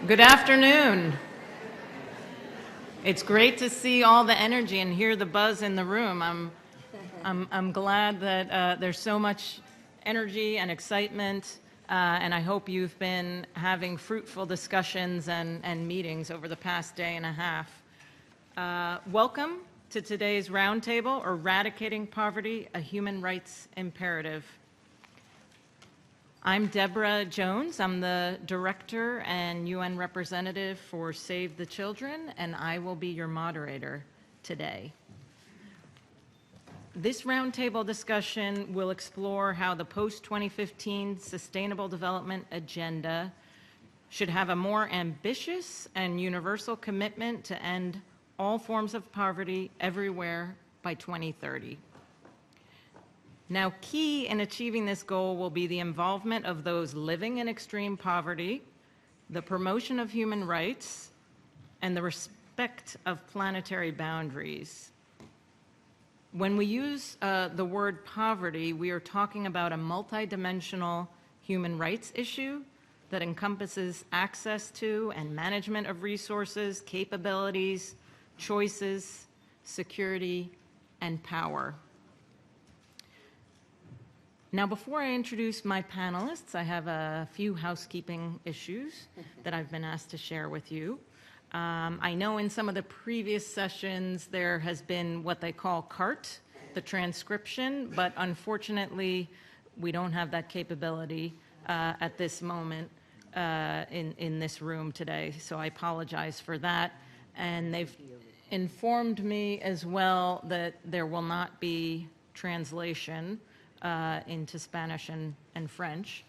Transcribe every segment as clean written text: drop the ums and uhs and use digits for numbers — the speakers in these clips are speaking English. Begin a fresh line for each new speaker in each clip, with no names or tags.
Good afternoon. It's great to see all the energy and hear the buzz in the room. I'm glad that there's so much energy and excitement, and I hope you've been having fruitful discussions and meetings over the past day and a half. Welcome to today's Roundtable, Eradicating Poverty, a Human Rights Imperative. I'm Deborah Jones. I'm the Director and UN Representative for Save the Children, and I will be your moderator today. This roundtable discussion will explore how the post-2015 Sustainable Development Agenda should have a more ambitious and universal commitment to end all forms of poverty everywhere by 2030. Now, key in achieving this goal will be the involvement of those living in extreme poverty, the promotion of human rights, and the respect of planetary boundaries. When we use the word poverty, we are talking about a multidimensional human rights issue that encompasses access to and management of resources, capabilities, choices, security, and power. Now, before I introduce my panelists, I have a few housekeeping issues that I've been asked to share with you. I know in some of the previous sessions there has been what they call CART, the transcription, but unfortunately we don't have that capability at this moment in this room today, so I apologize for that. And they've informed me as well that there will not be translation into Spanish and French.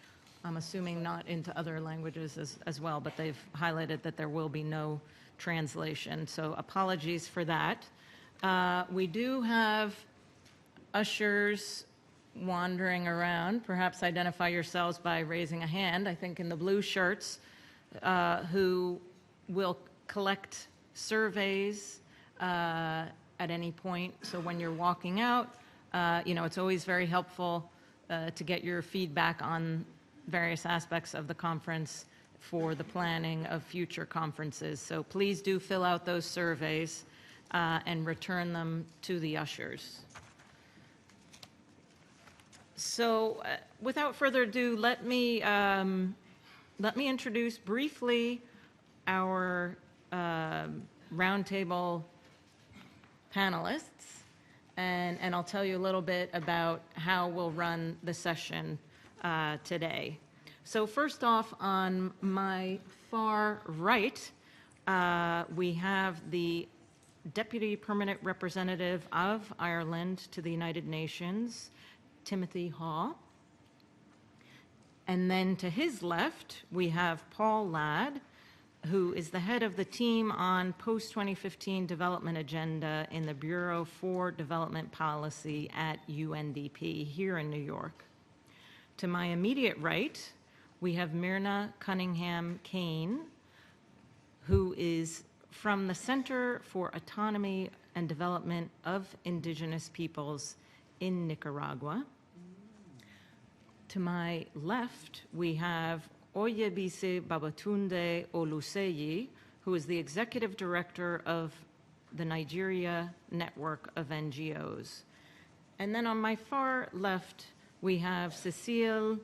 I'm assuming not into other languages as well, but they've highlighted that there will be no translation, so apologies for that. We do have ushers wandering around. Perhaps identify yourselves by raising a hand, I think in the blue shirts, who will collect surveys at any point, so when you're walking out, it's always very helpful to get your feedback on various aspects of the conference for the planning of future conferences. So please do fill out those surveys and return them to the ushers. So without further ado, let me introduce briefly our roundtable panelists. And I'll tell you a little bit about how we'll run the session today. So first off, on my far right, we have the Deputy Permanent Representative of Ireland to the United Nations, Timothy Haw. And then to his left, we have Paul Ladd, who is the head of the team on post-2015 development agenda in the Bureau for Development Policy at UNDP here in New York. To my immediate right, we have Myrna Cunningham-Kane, who is from the Center for Autonomy and Development of Indigenous Peoples in Nicaragua. To my left, we have Oyebisi Babatunde Oluseyi, who is the Executive Director of the Nigeria Network of NGOs. And then on my far left, we have Cecile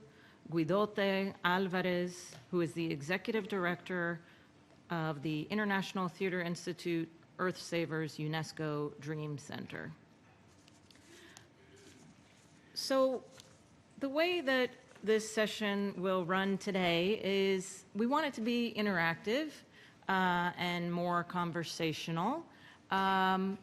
Guidote Alvarez, who is the Executive Director of the International Theater Institute Earth Savers UNESCO Dream Center. So the way that this session will run today is we want it to be interactive and more conversational. I'm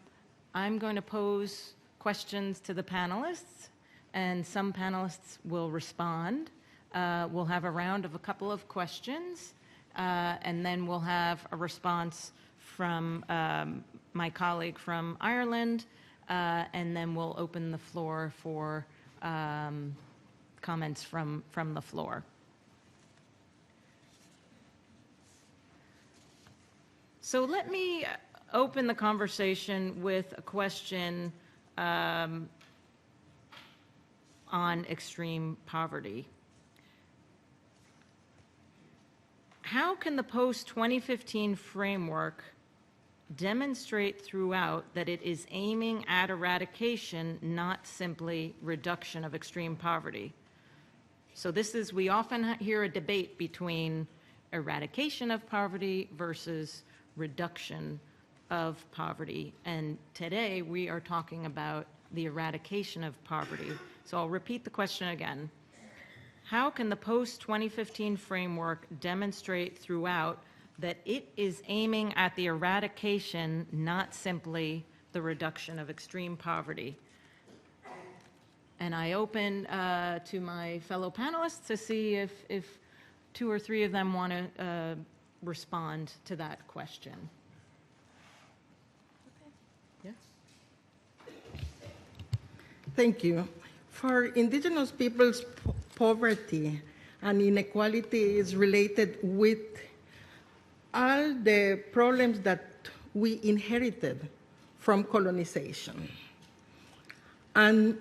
going to pose questions to the panelists, and some panelists will respond. We'll have a round of a couple of questions, and then we'll have a response from my colleague from Ireland, and then we'll open the floor for comments from the floor. So let me open the conversation with a question on extreme poverty. how can the post-2015 framework demonstrate throughout that it is aiming at eradication, not simply reduction of extreme poverty? So this is, we often hear a debate between eradication of poverty versus reduction of poverty. And today we are talking about the eradication of poverty. So I'll repeat the question again. How can the post-2015 framework demonstrate throughout that it is aiming at the eradication, not simply the reduction of extreme poverty? And I open to my fellow panelists to see if two or three of them want to respond to that question. Okay. Yes.
Thank you. For indigenous peoples, poverty and inequality is related with all the problems that we inherited from colonization, and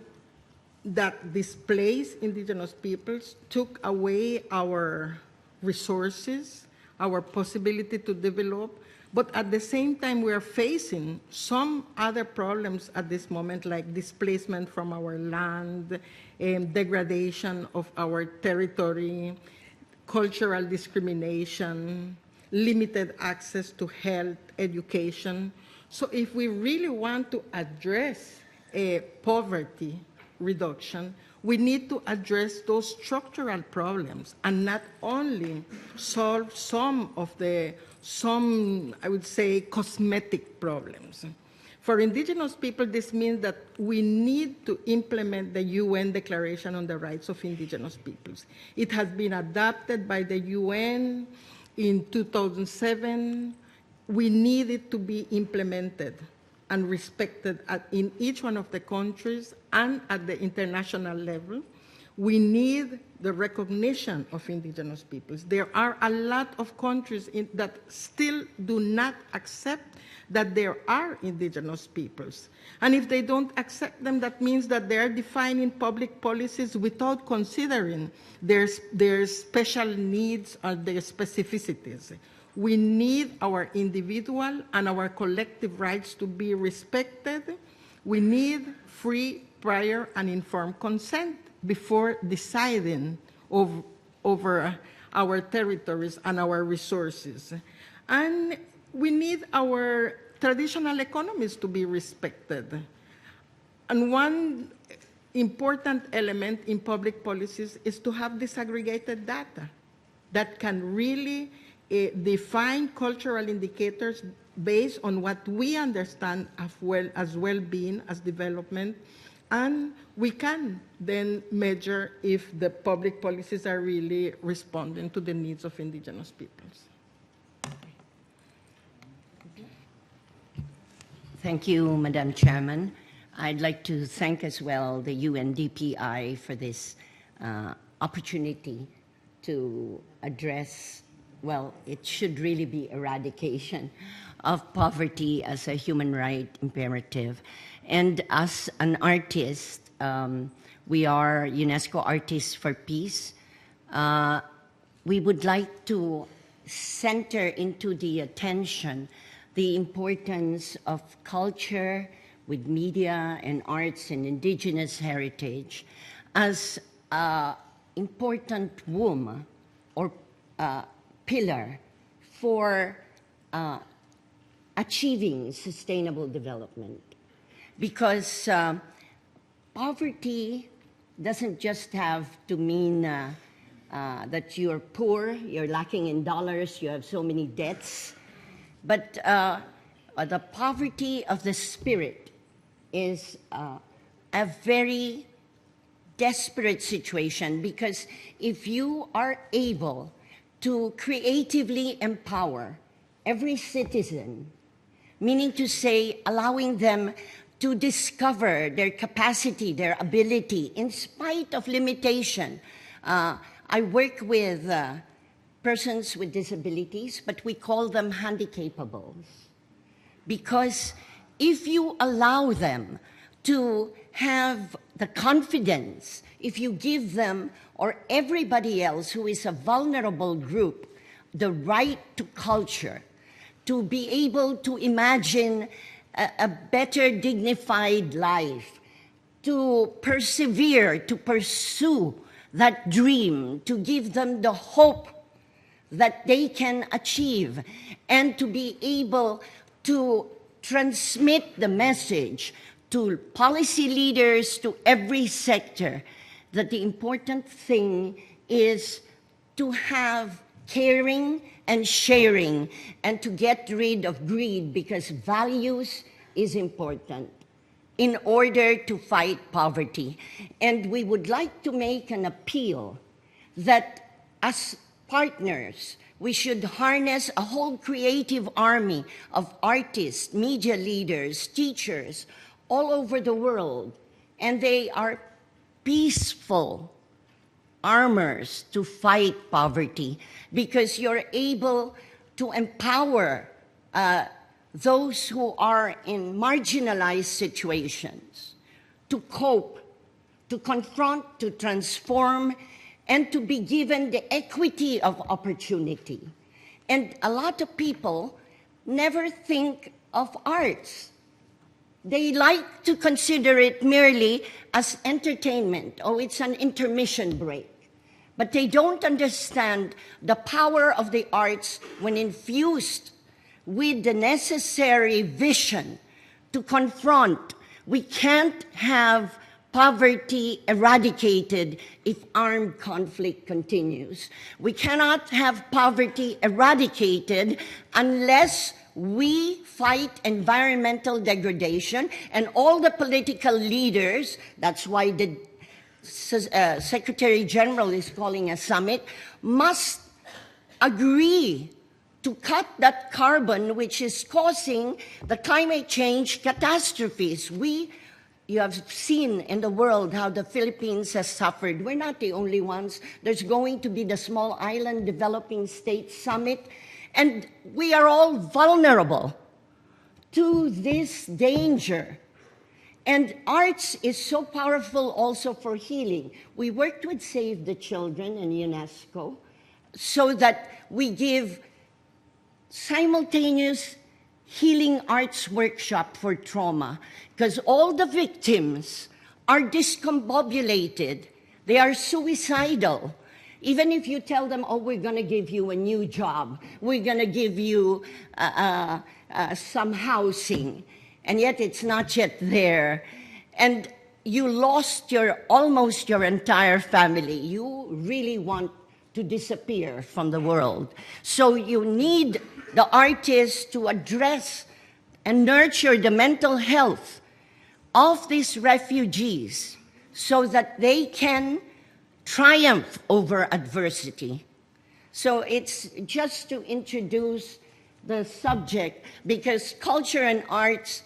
that displaced indigenous peoples took away our resources, our possibility to develop, but at the same time we are facing some other problems at this moment, like displacement from our land, degradation of our territory, cultural discrimination, limited access to health, education. So if we really want to address poverty reduction, we need to address those structural problems and not only solve some, I would say, cosmetic problems. For indigenous people, this means that we need to implement the UN Declaration on the Rights of Indigenous Peoples. It has been adopted by the UN in 2007. We need it to be implemented and respected in each one of the countries and at the international level. We need the recognition of indigenous peoples. There are a lot of countries that still do not accept that there are indigenous peoples. And if they don't accept them, that means that they are defining public policies without considering their special needs or their specificities. We need our individual and our collective rights to be respected. We need free, prior, and informed consent before deciding over our territories and our resources. And we need our traditional economies to be respected. And one important element in public policies is to have disaggregated data that can really define cultural indicators based on what we understand as well-being, as development, and we can then measure if the public policies are really responding to the needs of indigenous peoples.
Thank you, Madam Chairman. I'd like to thank as well the UN DPI for this opportunity to address, well, it should really be eradication of poverty as a human right imperative. And as an artist, we are UNESCO Artists for Peace. We would like to center into the attention the importance of culture with media and arts and indigenous heritage as an important womb or pillar for achieving sustainable development. Because poverty doesn't just have to mean that you're poor, you're lacking in dollars, you have so many debts, but the poverty of the spirit is a very desperate situation, because if you are able to creatively empower every citizen, meaning to say allowing them to discover their capacity, their ability, in spite of limitation. I work with persons with disabilities, but we call them handicapables. Because if you allow them to have the confidence, if you give them or everybody else who is a vulnerable group the right to culture, to be able to imagine a better dignified life, to persevere, to pursue that dream, to give them the hope that they can achieve, and to be able to transmit the message to policy leaders, to every sector, that the important thing is to have caring and sharing, and to get rid of greed, because values is important in order to fight poverty. And we would like to make an appeal that as partners, we should harness a whole creative army of artists, media leaders, teachers all over the world, and they are peaceful armors to fight poverty, because you're able to empower those who are in marginalized situations to cope, to confront, to transform, and to be given the equity of opportunity. And a lot of people never think of arts. They like to consider it merely as entertainment. Oh, it's an intermission break. But they don't understand the power of the arts when infused with the necessary vision to confront. We can't have poverty eradicated if armed conflict continues. We cannot have poverty eradicated unless we fight environmental degradation, and all the political leaders, that's why the Secretary General is calling a summit, must agree to cut that carbon which is causing the climate change catastrophes. You have seen in the world how the Philippines has suffered. We're not the only ones. There's going to be the Small Island Developing States Summit, and we are all vulnerable to this danger. And arts is so powerful also for healing. We worked with Save the Children and UNESCO so that we give simultaneous healing arts workshop for trauma, because all the victims are discombobulated. They are suicidal. Even if you tell them, oh, we're going to give you a new job, we're going to give you some housing, and yet it's not yet there. And you lost almost your entire family. You really want to disappear from the world. So you need the artists to address and nurture the mental health of these refugees so that they can triumph over adversity. So it's just to introduce the subject, because culture and arts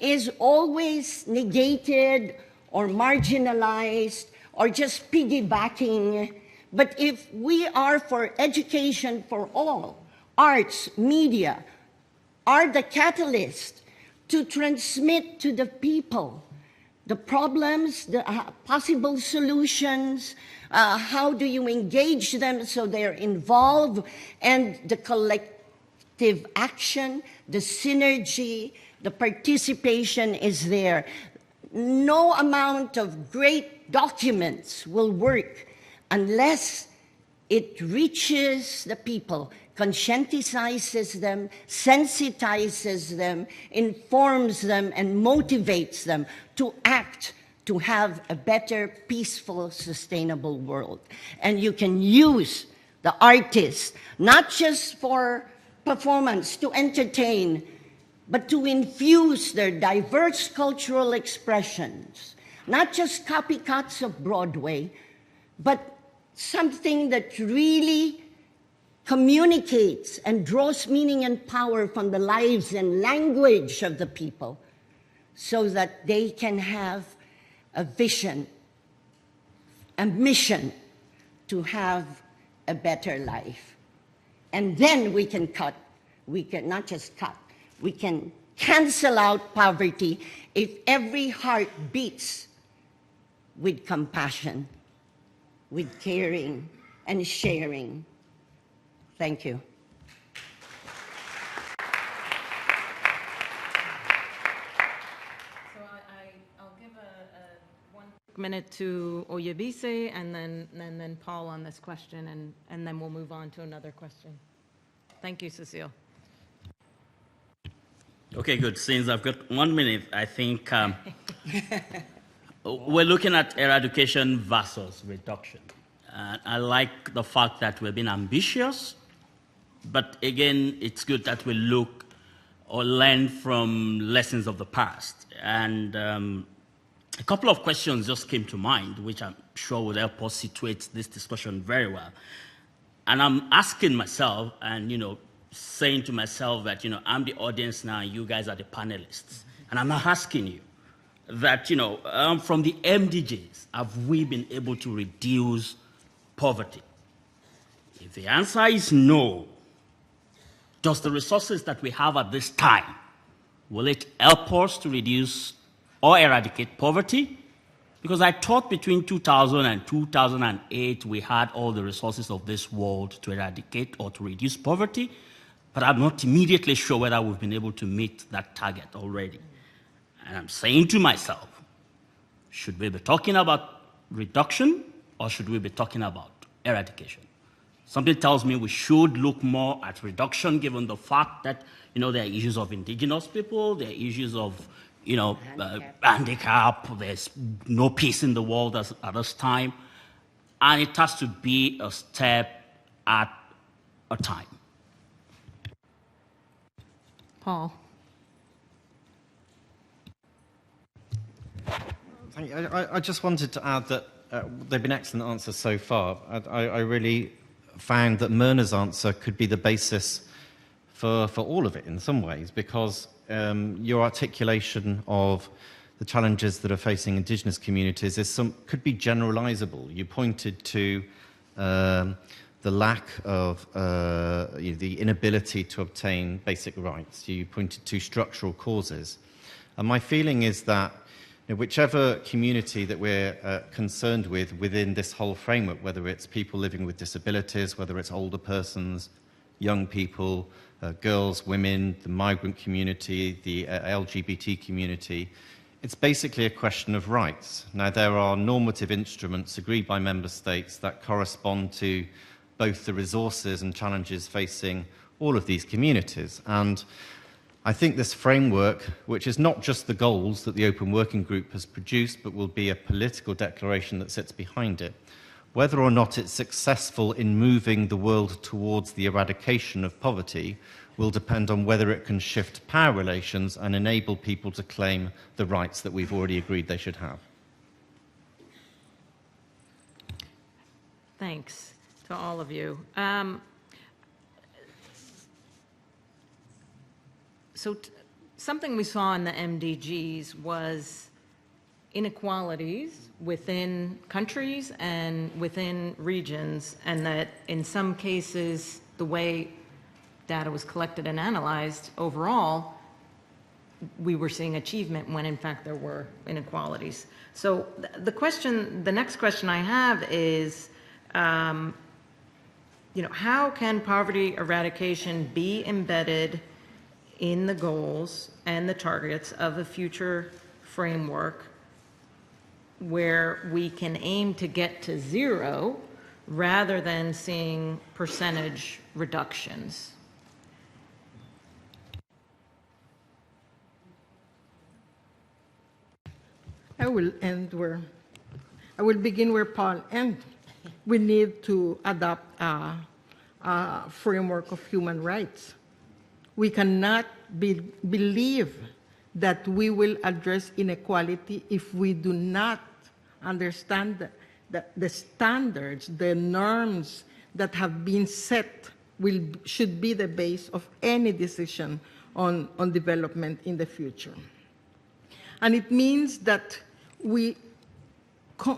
is always negated or marginalized or just piggybacking. But if we are for education for all, arts, media are the catalyst to transmit to the people the problems, the possible solutions, how do you engage them so they're involved, and the collective action, the synergy, the participation is there. No amount of great documents will work unless it reaches the people, conscientizes them, sensitizes them, informs them, and motivates them to act, to have a better, peaceful, sustainable world. And you can use the artists, not just for performance, to entertain, but to infuse their diverse cultural expressions, not just copycats of Broadway, but something that really communicates and draws meaning and power from the lives and language of the people, so that they can have a vision, a mission to have a better life. And then we can not just cut, we can cancel out poverty if every heart beats with compassion, with caring and sharing. Thank you.
So I'll give a 1 minute to Oyebise and then Paul on this question, and then we'll move on to another question. Thank you, Cecile.
Okay, good. Since I've got 1 minute, I think we're looking at eradication versus reduction. I like the fact that we've been ambitious, but again, it's good that we look or learn from lessons of the past. And a couple of questions just came to mind, which I'm sure will help us situate this discussion very well. And I'm asking myself and, saying to myself that, I'm the audience now, and you guys are the panelists. And I'm not asking you that, from the MDGs, have we been able to reduce poverty? If the answer is no, does the resources that we have at this time, will it help us to reduce or eradicate poverty? Because I thought between 2000 and 2008, we had all the resources of this world to eradicate or to reduce poverty, but I'm not immediately sure whether we've been able to meet that target already. And I'm saying to myself, should we be talking about reduction or should we be talking about eradication? Something tells me we should look more at reduction, given the fact that, there are issues of indigenous people, there are issues of, handicap, there's no peace in the world at this time, and it has to be a step at a time.
Paul.
Thank you. I just wanted to add that they've been excellent answers so far. I really found that Myrna's answer could be the basis for all of it in some ways, because your articulation of the challenges that are facing indigenous communities could be generalizable. You pointed to the lack of the inability to obtain basic rights. You pointed to structural causes. And my feeling is that whichever community that we're concerned with within this whole framework, whether it's people living with disabilities, whether it's older persons, young people, girls, women, the migrant community, the LGBT community, it's basically a question of rights. Now, there are normative instruments agreed by member states that correspond to both the resources and challenges facing all of these communities. And I think this framework, which is not just the goals that the Open Working Group has produced, but will be a political declaration that sits behind it, whether or not it's successful in moving the world towards the eradication of poverty will depend on whether it can shift power relations and enable people to claim the rights that we've already agreed they should have.
Thanks to all of you. Something we saw in the MDGs was inequalities within countries and within regions, and that in some cases, the way data was collected and analyzed overall, we were seeing achievement when in fact there were inequalities. So the next question I have is, how can poverty eradication be embedded in the goals and the targets of a future framework where we can aim to get to zero rather than seeing percentage reductions?
I will begin where Paul ended. We need to adopt a framework of human rights. We cannot believe that we will address inequality if we do not understand that the standards, the norms that have been set should be the base of any decision on development in the future. And it means that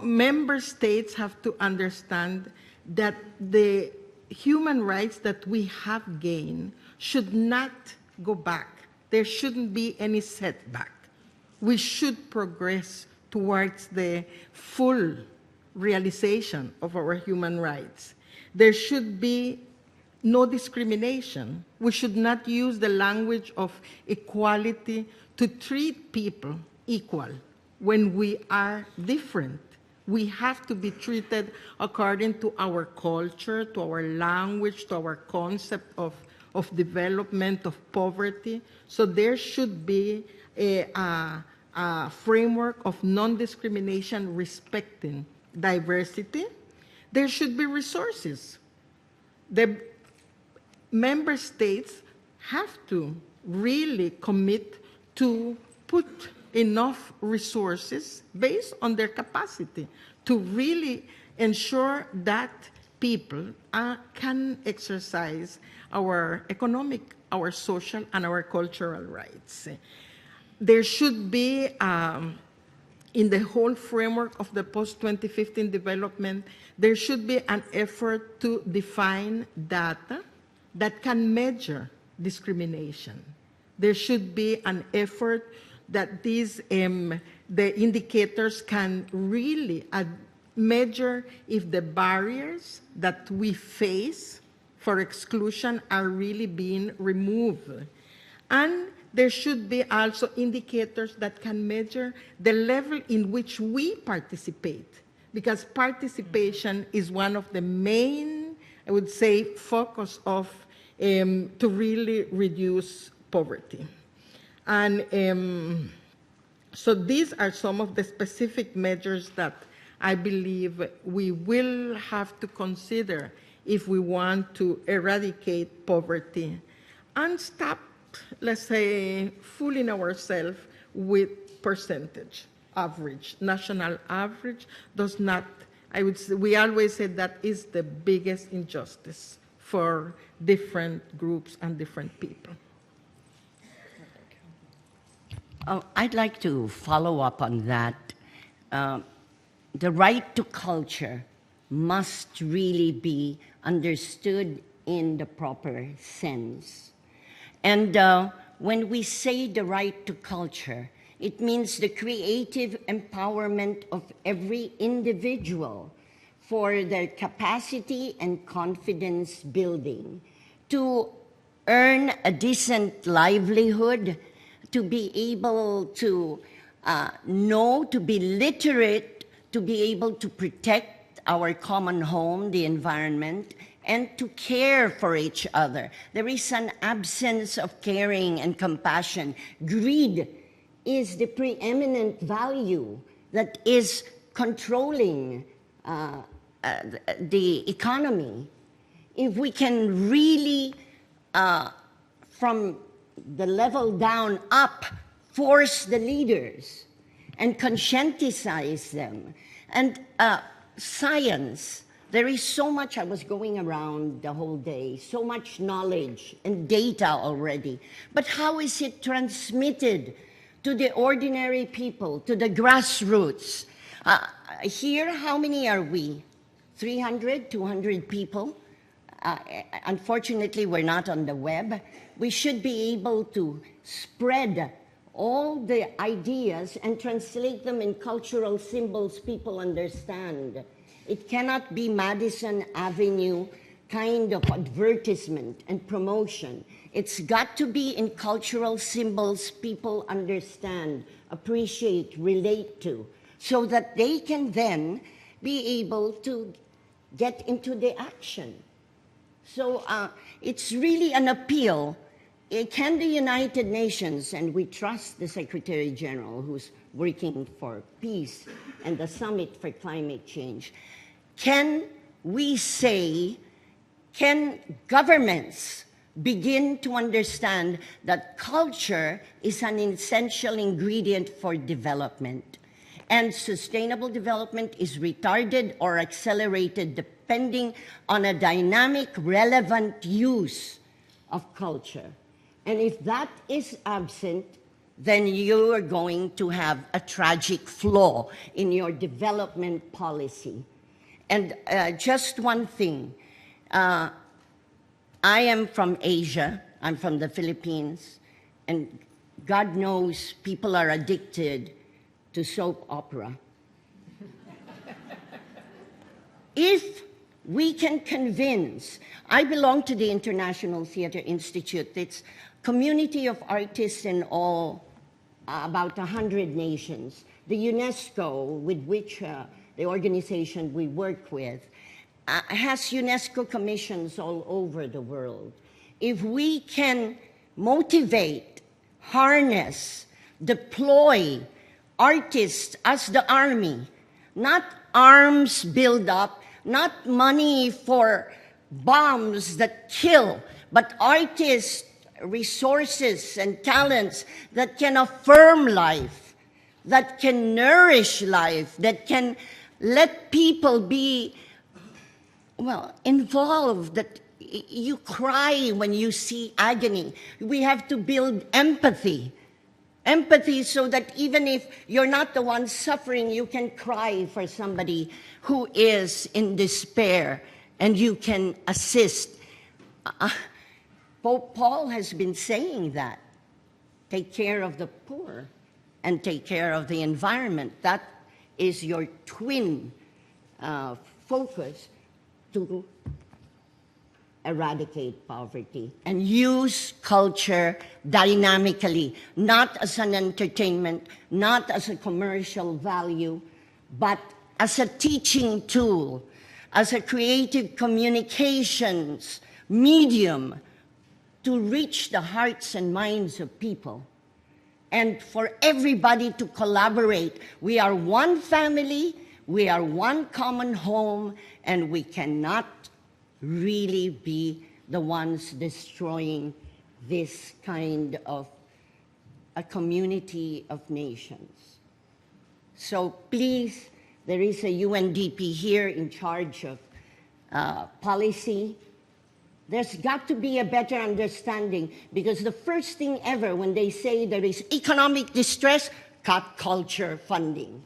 member states have to understand that the human rights that we have gained should not go back. There shouldn't be any setback. We should progress towards the full realization of our human rights. There should be no discrimination. We should not use the language of equality to treat people equal when we are different. We have to be treated according to our culture, to our language, to our concept of development, of poverty. So there should be a framework of non-discrimination respecting diversity. There should be resources. The member states have to really commit to put enough resources based on their capacity to really ensure that people can exercise our economic, our social, and our cultural rights. There should be, in the whole framework of the post-2015 development, there should be an effort to define data that can measure discrimination. There should be an effort that these, the indicators can really measure if the barriers that we face for exclusion are really being removed. And there should be also indicators that can measure the level in which we participate, because participation is one of the main, I would say, focus of to really reduce poverty. And so these are some of the specific measures that I believe we will have to consider if we want to eradicate poverty and stop, let's say, fooling ourselves with percentage. Average, national average does not, I would say, we always say that is the biggest injustice for different groups and different people.
I'd like to follow up on that. The right to culture must really be understood in the proper sense. And when we say the right to culture, it means the creative empowerment of every individual for their capacity and confidence building to earn a decent livelihood, to be able to know, to be literate, to be able to protect our common home, the environment, and to care for each other. There is an absence of caring and compassion. Greed is the preeminent value that is controlling the economy. If we can really, from the level down up, force the leaders and conscientize them. And science, there is so much, I was going around the whole day, so much knowledge and data already. But how is it transmitted to the ordinary people, to the grassroots? Here, how many are we? 300, 200 people? Unfortunately, we're not on the web. We should be able to spread all the ideas and translate them in cultural symbols people understand. It cannot be Madison Avenue kind of advertisement and promotion. It's got to be in cultural symbols people understand, appreciate, relate to, so that they can then be able to get into the action. So it's really an appeal. Can the United Nations, and we trust the Secretary General who's working for peace and the Summit for Climate Change, can we say, can governments begin to understand that culture is an essential ingredient for development? And sustainable development is retarded or accelerated depending on a dynamic, relevant use of culture. And if that is absent, then you are going to have a tragic flaw in your development policy. And just one thing, I am from Asia, I'm from the Philippines, and God knows people are addicted to soap opera. If we can convince. I belong to the International Theatre Institute. It's a community of artists in all, about 100 nations. The UNESCO, with which the organization we work with, has UNESCO commissions all over the world. If we can motivate, harness, deploy artists as the army, not arms build up, not money for bombs that kill, but artists, resources, and talents that can affirm life, that can nourish life, that can let people be, well, involved, that you cry when you see agony. We have to build empathy. Empathy so that even if you're not the one suffering, you can cry for somebody who is in despair and you can assist. Pope Paul has been saying that. Take care of the poor and take care of the environment. That is your twin focus to eradicate poverty and use culture dynamically, not as an entertainment, not as a commercial value, but as a teaching tool, as a creative communications medium to reach the hearts and minds of people, and for everybody to collaborate. We are one family, we are one common home, and we cannot really be the ones destroying this kind of a community of nations. So please, there is a UNDP here in charge of policy. There's got to be a better understanding, because the first thing ever when they say there is economic distress, cut culture funding.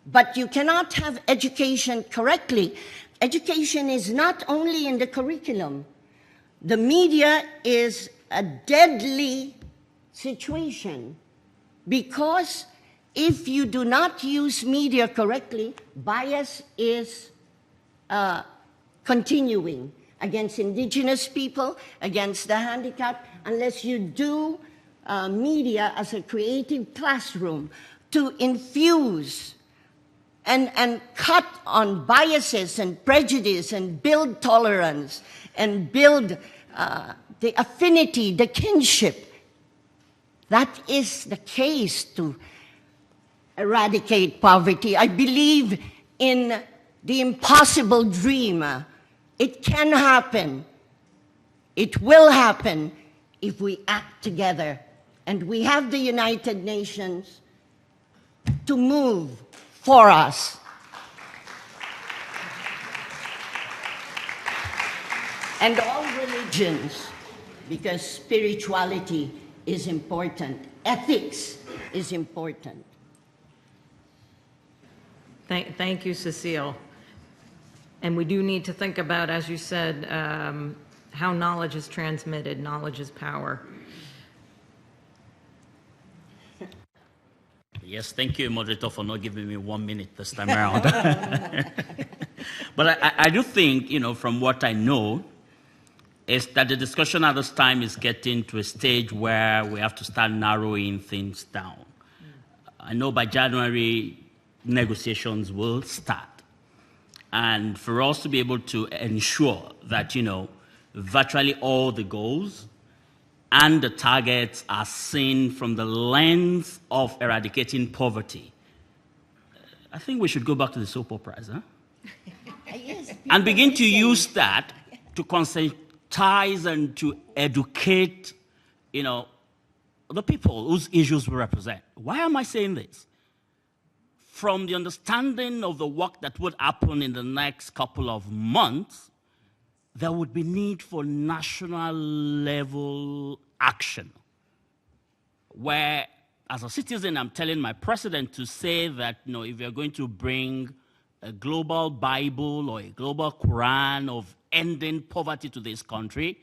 But you cannot have education correctly. Education is not only in the curriculum. The media is a deadly situation, because if you do not use media correctly, bias is continuing against indigenous people, against the handicapped, unless you do media as a creative classroom to infuse and cut on biases and prejudice and build tolerance and build the affinity, the kinship. That is the case to eradicate poverty. I believe in the impossible dream. It can happen. It will happen if we act together. And we have the United Nations to move for us. And all religions, because spirituality is important, ethics is important.
Thank you, Cecile. And we do need to think about, as you said, how knowledge is transmitted. Knowledge is power.
Yes, thank you, moderator, for not giving me 1 minute this time around. But I do think, from what I know, is that the discussion at this time is getting to a stage where we have to start narrowing things down. I know by January, negotiations will start. And for us to be able to ensure that, virtually all the goals and the targets are seen from the lens of eradicating poverty, I think we should go back to the soap operas, huh?
Yes,
and begin to use that to conscientize and to educate, the people whose issues we represent. Why am I saying this? From the understanding of the work that would happen in the next couple of months, there would be need for national level action, where, as a citizen, I'm telling my president to say that, if you're going to bring a global Bible or a global Quran of ending poverty to this country,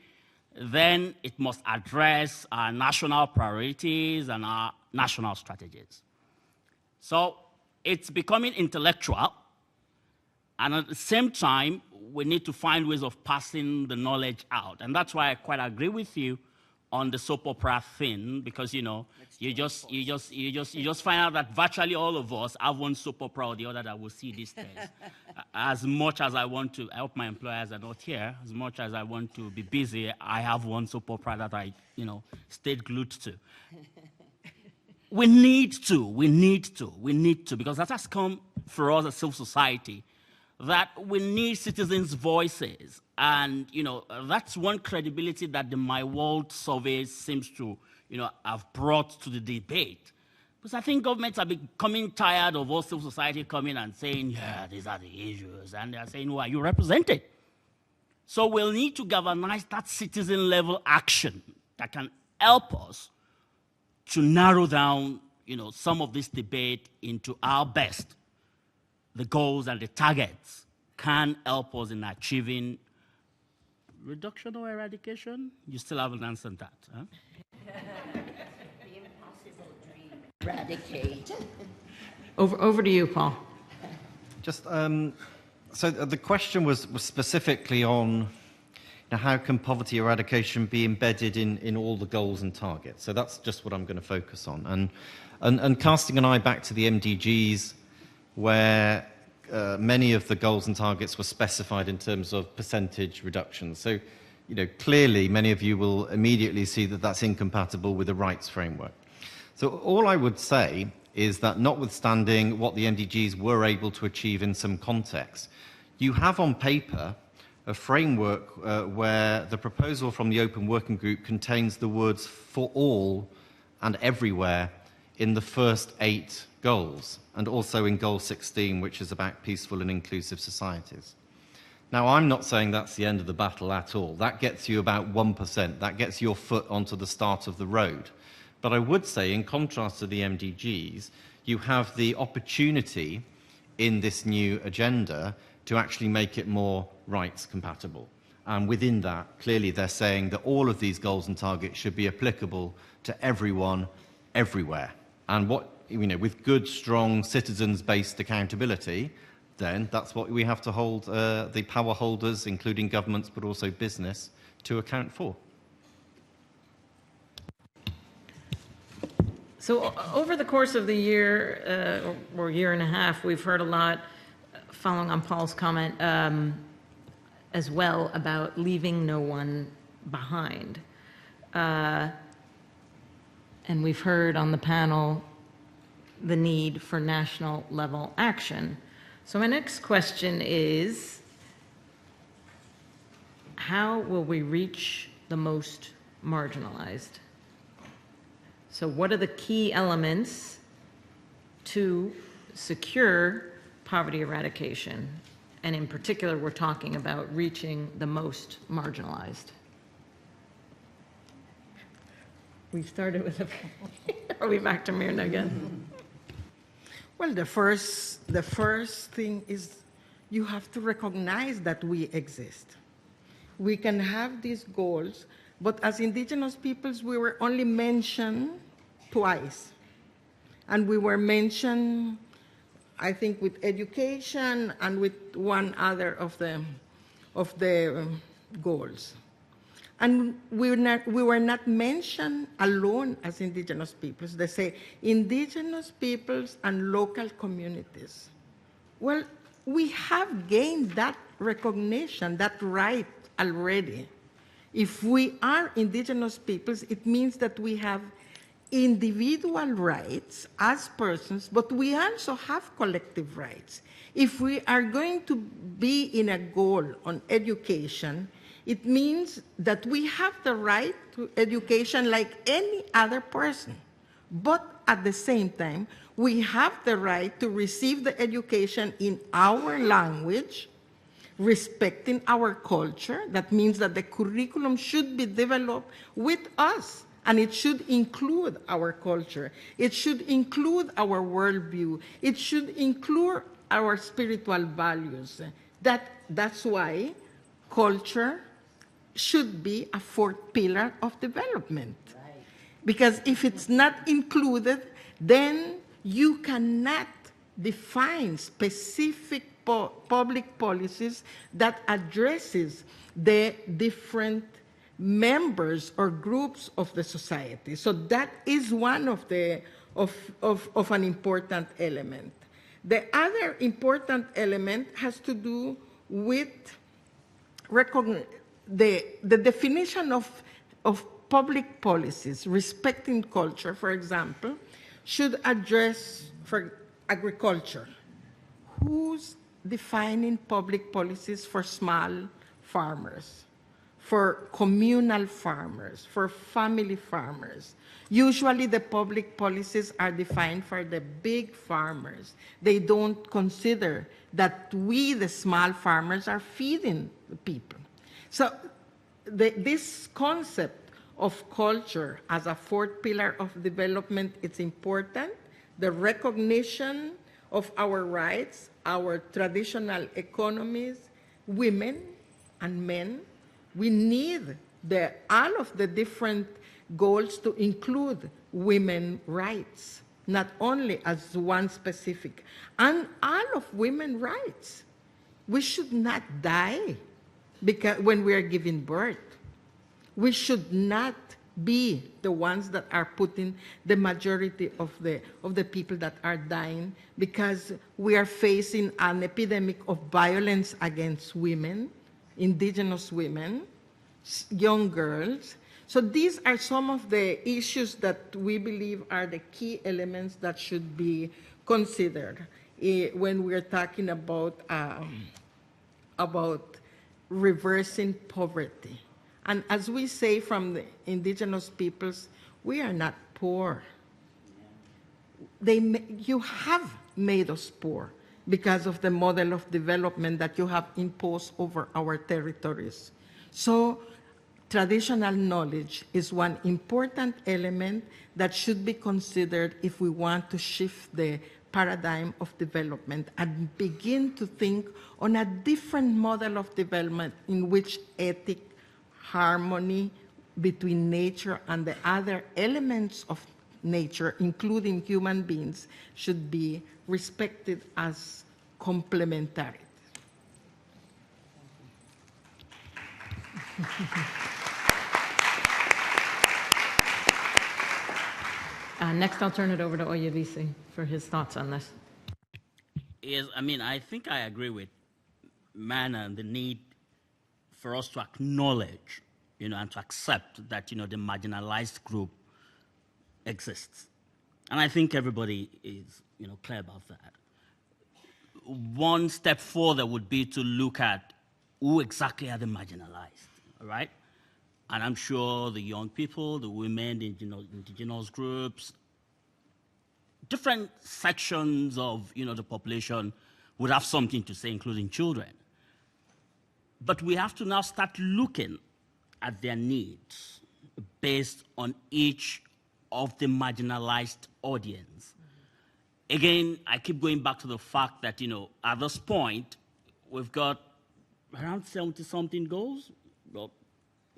then it must address our national priorities and our national strategies. So it's becoming intellectual, and at the same time, we need to find ways of passing the knowledge out. And that's why I quite agree with you on the soap opera thing, because, you know, you just find out that virtually all of us have one soap opera or the other that will see these days. As much as I want to, I hope my employers are not here, as much as I want to be busy, I have one soap opera that I, you know, stayed glued to. We need to, because that has come for us as civil society, that we need citizens' voices. And, you know, that's one credibility that the My World survey seems to, you know, have brought to the debate. Because I think governments are becoming tired of all civil society coming and saying, yeah, these are the issues. And they're saying, who are you representing? So we'll need to galvanize that citizen-level action that can help us to narrow down, you know, some of this debate into our best. The goals and the targets can help us in achieving reduction or eradication. You still haven't answered that, huh?
The impossible dream. Eradicate.
Over to you, Paul.
Just so the question was specifically on, now, how can poverty eradication be embedded in all the goals and targets? So that's just what I'm going to focus on. And casting an eye back to the MDGs, where many of the goals and targets were specified in terms of percentage reductions. So, you know, clearly many of you will immediately see that that's incompatible with the rights framework. So all I would say is that notwithstanding what the MDGs were able to achieve in some context, you have on paper a framework where the proposal from the Open Working Group contains the words for all and everywhere in the first 8 goals, and also in Goal 16, which is about peaceful and inclusive societies. Now, I'm not saying that's the end of the battle at all. That gets you about 1%. That gets your foot onto the start of the road. But I would say, in contrast to the MDGs, you have the opportunity in this new agenda to actually make it more rights compatible. And within that, clearly they're saying that all of these goals and targets should be applicable to everyone, everywhere. And what, you know, with good, strong, citizens-based accountability, then that's what we have to hold the power holders, including governments, but also business, to account for.
So over the course of the year, or year and a half, we've heard a lot, following on Paul's comment, as well, about leaving no one behind. And we've heard on the panel the need for national level action. So my next question is, how will we reach the most marginalized? So what are the key elements to secure poverty eradication? And in particular, we're talking about reaching the most marginalized. We started with are we back to Myrna again?
Well, the first thing is you have to recognize that we exist. We can have these goals, but as indigenous peoples, we were only mentioned twice. And we were mentioned, I think, with education and with one other of the goals. And we were not mentioned alone as indigenous peoples. They say indigenous peoples and local communities. Well, we have gained that recognition, that right already. If we are indigenous peoples, it means that we have individual rights as persons, but we also have collective rights. If we are going to be in a goal on education, it means that we have the right to education like any other person. But at the same time, we have the right to receive the education in our language, respecting our culture. That means that the curriculum should be developed with us, and it should include our culture. It should include our worldview. It should include our spiritual values. That's why culture should be a fourth pillar of development. Right. Because if it's not included, then you cannot define specific public policies that addresses the different members or groups of the society. So that is one of the of an important element. The other important element has to do with the definition of public policies. Respecting culture, for example, should address for agriculture. Who's defining public policies for small farmers, for communal farmers, for family farmers? Usually the public policies are defined for the big farmers. They don't consider that we, the small farmers, are feeding the people. So this concept of culture as a fourth pillar of development is important. The recognition of our rights, our traditional economies, women and men. We need all of the different goals to include women's rights, not only as one specific, and all of women's rights. We should not die because when we are giving birth. We should not be the ones that are putting the majority of the people that are dying because we are facing an epidemic of violence against women, indigenous women, young girls. So these are some of the issues that we believe are the key elements that should be considered when we're talking about reversing poverty. And as we say from the indigenous peoples, we are not poor. You have made us poor because of the model of development that you have imposed over our territories. So traditional knowledge is one important element that should be considered if we want to shift the paradigm of development and begin to think on a different model of development in which ethic, harmony between nature and the other elements of nature, including human beings, should be respected as complementary.
Next, I'll turn it over to Oyebisi for his thoughts on this.
Yes, I mean, I think I agree with Mana and the need for us to acknowledge, and to accept that, the marginalized group exists. And I think everybody is, clear about that. One step further would be to look at who exactly are the marginalized, all right? And I'm sure the young people, the women, the indigenous groups, different sections of, the population would have something to say, including children. But we have to now start looking at their needs based on each of the marginalized audience. Again, I keep going back to the fact that, at this point, we've got around 70-something goals,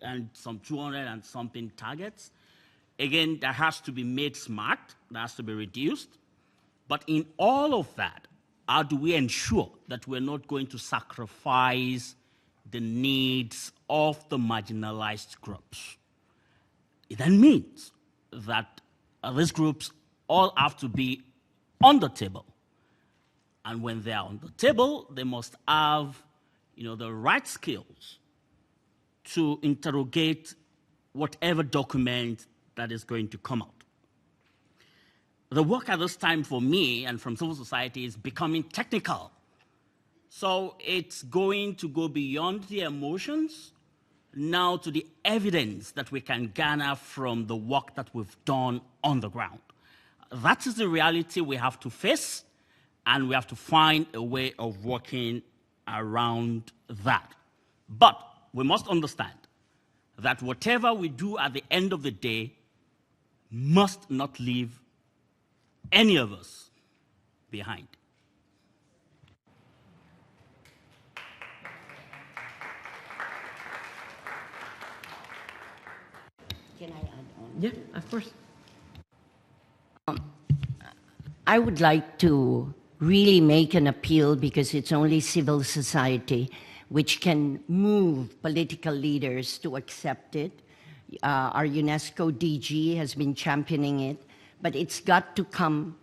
and some 200 and something targets. Again, that has to be made smart, that has to be reduced. But in all of that, how do we ensure that we're not going to sacrifice the needs of the marginalized groups? It then means that these groups all have to be on the table. And when they are on the table, they must have, the right skills to interrogate whatever document that is going to come out. The work at this time for me and from civil society is becoming technical. So it's going to go beyond the emotions now to the evidence that we can garner from the work that we've done on the ground. That is the reality we have to face, and we have to find a way of working around that. But we must understand that whatever we do at the end of the day must not leave any of us behind.
Can I add on?
Yeah, of course.
I would like to really make an appeal, because it's only civil society which can move political leaders to accept it. Our UNESCO DG has been championing it, but it's got to come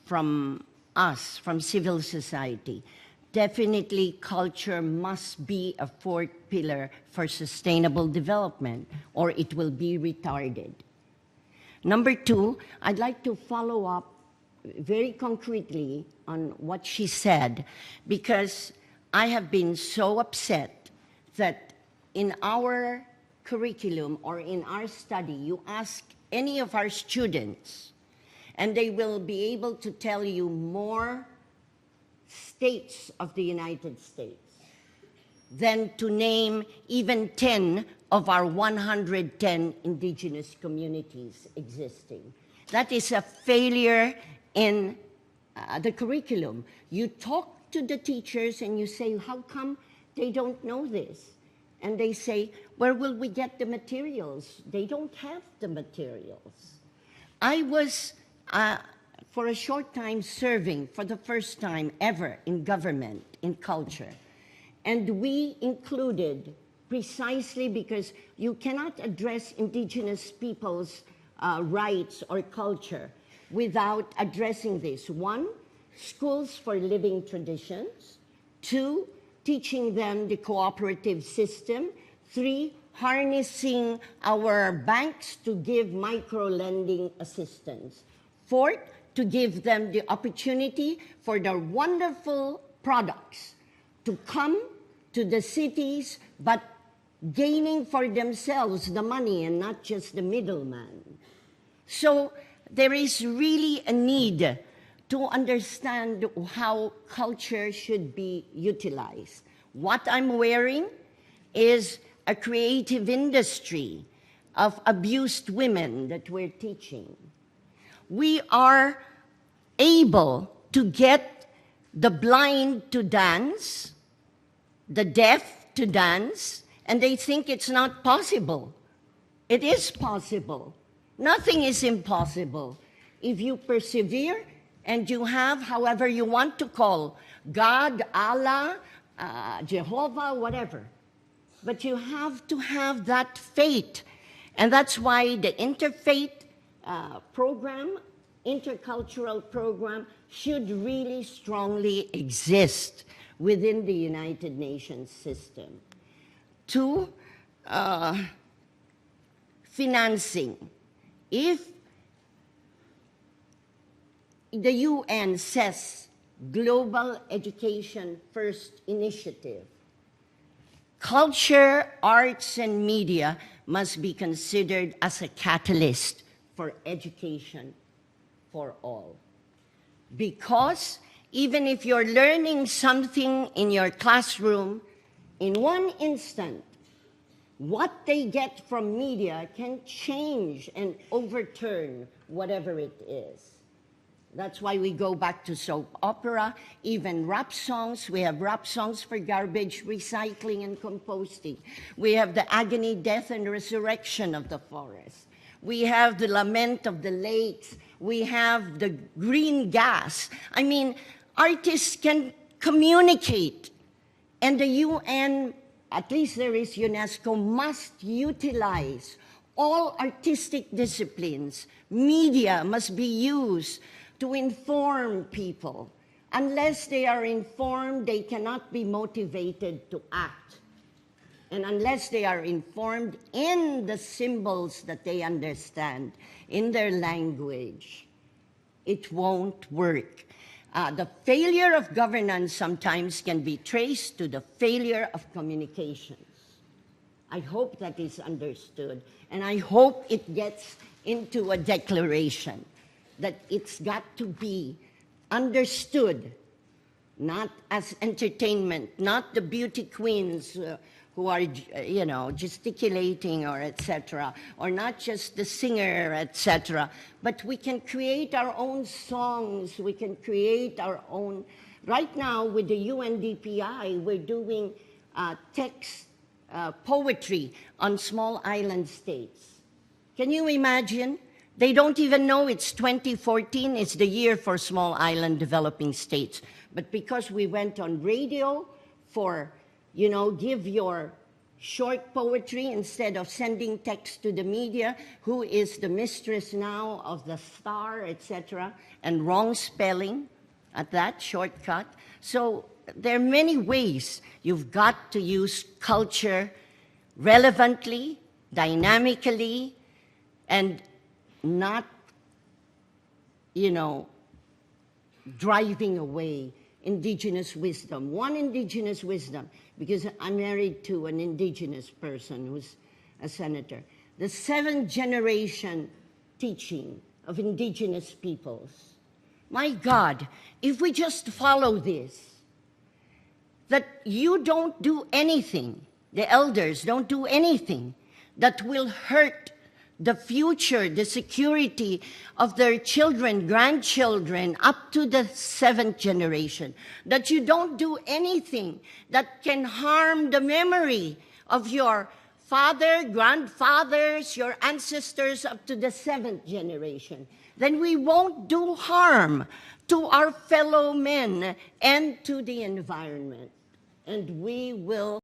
from us, from civil society. Definitely, culture must be a fourth pillar for sustainable development, or it will be retarded. Number two, I'd like to follow up very concretely on what she said, because I have been so upset that in our curriculum or in our study, you ask any of our students, and they will be able to tell you more states of the United States than to name even 10 of our 110 indigenous communities existing. That is a failure in the curriculum. You talk to the teachers and you say, how come they don't know this? And they say, where will we get the materials? They don't have the materials. I was, for a short time, serving for the first time ever in government, in culture. And we included, precisely because you cannot address indigenous people's rights or culture without addressing this. One, schools for living traditions. Two, teaching them the cooperative system. Three, harnessing our banks to give micro-lending assistance. Fourth, to give them the opportunity for their wonderful products to come to the cities, but gaining for themselves the money and not just the middleman. So there is really a need to understand how culture should be utilized. What I'm wearing is a creative industry of abused women that we're teaching. We are able to get the blind to dance, the deaf to dance, and they think it's not possible. It is possible. Nothing is impossible. If you persevere and you have, however you want to call, God, Allah, Jehovah, whatever. But you have to have that faith. And that's why the interfaith program, intercultural program, should really strongly exist within the United Nations system. Two, financing. If the UN says Global Education First Initiative, culture, arts, and media must be considered as a catalyst for education for all. Because even if you're learning something in your classroom, in one instant, what they get from media can change and overturn whatever it is. That's why we go back to soap opera, even rap songs. We have rap songs for garbage recycling and composting. We have the agony, death, and resurrection of the forest. We have the lament of the lakes. We have the green gas. I mean, artists can communicate. And the UN, at least there is UNESCO, must utilize all artistic disciplines. Media must be used to inform people. Unless they are informed, they cannot be motivated to act. And unless they are informed in the symbols that they understand, in their language, it won't work. The failure of governance sometimes can be traced to the failure of communications. I hope that is understood, and I hope it gets into a declaration that it's got to be understood, not as entertainment, not the beauty queens who are, gesticulating or etc., or not just the singer, etc., but we can create our own songs, we can create our own. Right now with the UNDPI, we're doing text poetry on small island states. Can you imagine They don't even know it's 2014, it's the year for small island developing states. But because we went on radio for, you know, give your short poetry instead of sending text to the media, who is the mistress now of the Star, etc., and wrong spelling at that shortcut. So there are many ways you've got to use culture relevantly, dynamically, and not, you know, driving away indigenous wisdom. One indigenous wisdom, because I'm married to an indigenous person who's a senator. The 7th generation teaching of indigenous peoples. My God, if we just follow this, that you don't do anything, the elders don't do anything that will hurt the future, the security of their children, grandchildren, up to the 7th generation. That you don't do anything that can harm the memory of your father, grandfathers, your ancestors up to the 7th generation. Then we won't do harm to our fellow men and to the environment. And we will